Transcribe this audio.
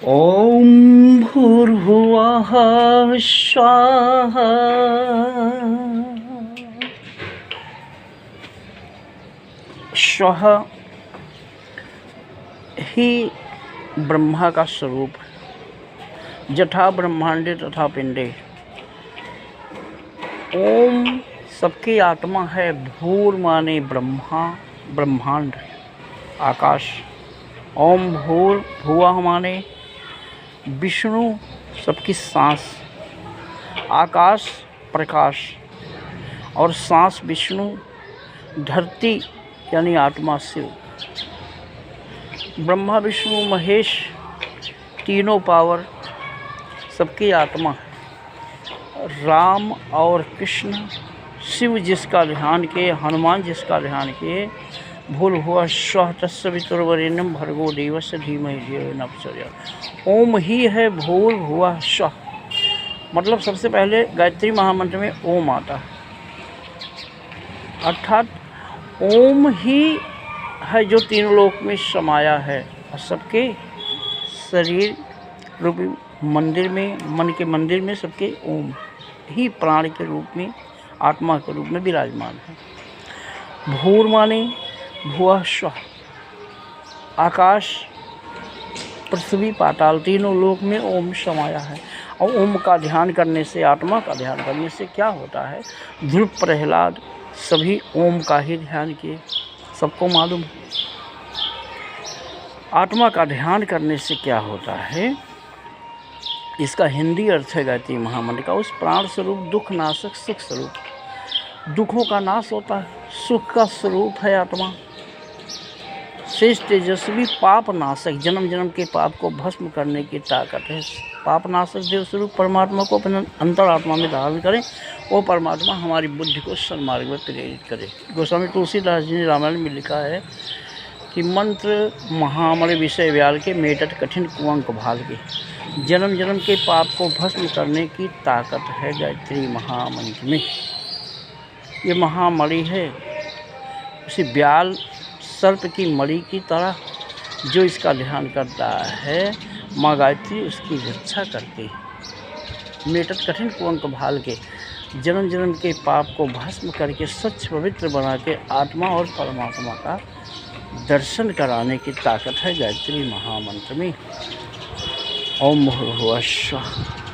ॐ भूर्भुवः स्वः। स्वः ही ब्रह्मा का स्वरूप है। जथा ब्रह्मांडे तथा पिंडे। ओम सबकी आत्मा है। भूर माने ब्रह्मा, ब्रह्मांड, आकाश। ओम भूर भुवः माने विष्णु, सबकी सांस, आकाश प्रकाश, और सांस विष्णु, धरती यानी आत्मा शिव। ब्रह्मा विष्णु महेश तीनों पावर सबकी आत्मा है। राम और कृष्ण, शिव जिसका ध्यान किए, हनुमान जिसका ध्यान किए, भूर्भुवः स्वः तत्सवितुर्वरेण्यं भर्गो देवस्य धीमहि धियो न प्रचोदयात्। ओम ही है भूर्भुवः स्वः। मतलब सबसे पहले गायत्री महामंत्र में ओम आता है, अर्थात ओम ही है जो तीनों लोक में समाया है और सबके शरीर रूपी मंदिर में, मन के मंदिर में सबके ओम ही प्राण के रूप में, आत्मा के रूप में विराजमान है। भूर माने भुवः स्वः, आकाश पृथ्वी पाताल तीनों लोक में ओम समाया है। और ओम का ध्यान करने से, आत्मा का ध्यान करने से क्या होता है? ध्रुव प्रहलाद सभी ओम का ही ध्यान किए, सबको मालूम है। आत्मा का ध्यान करने से क्या होता है? इसका हिंदी अर्थ है गायत्री महामंत्र का, उस प्राण स्वरूप दुख नाशक सुख स्वरूप। दुखों का नाश होता है, सुख का स्वरूप है आत्मा। शेष तेजस्वी पाप नाशक, जन्म जन्म के पाप को भस्म करने की ताकत है। पाप नाशक देव स्वरूप परमात्मा को अपने अंतरात्मा में धारण करें, वो परमात्मा हमारी बुद्धि को सन्मार्ग में प्रेरित करे। गोस्वामी तुलसीदास जी ने रामायण में लिखा है कि मंत्र महामणि विषय व्याल के, मेटत कठिन कुअंक भाल के। जन्म जन्म के पाप को भस्म करने की ताकत है गायत्री महामंत्र में। ये महामणि है, उसी व्याल सर्प की मणि की तरह जो इसका ध्यान करता है, माँ गायत्री उसकी रक्षा करती है। मेटत कठिन कुअंक भाल के, जन्म जन्म के पाप को भस्म करके स्वच्छ पवित्र बना के आत्मा और परमात्मा का दर्शन कराने की ताकत है गायत्री महामंत्र में। ओम भूर्भुवः स्वः।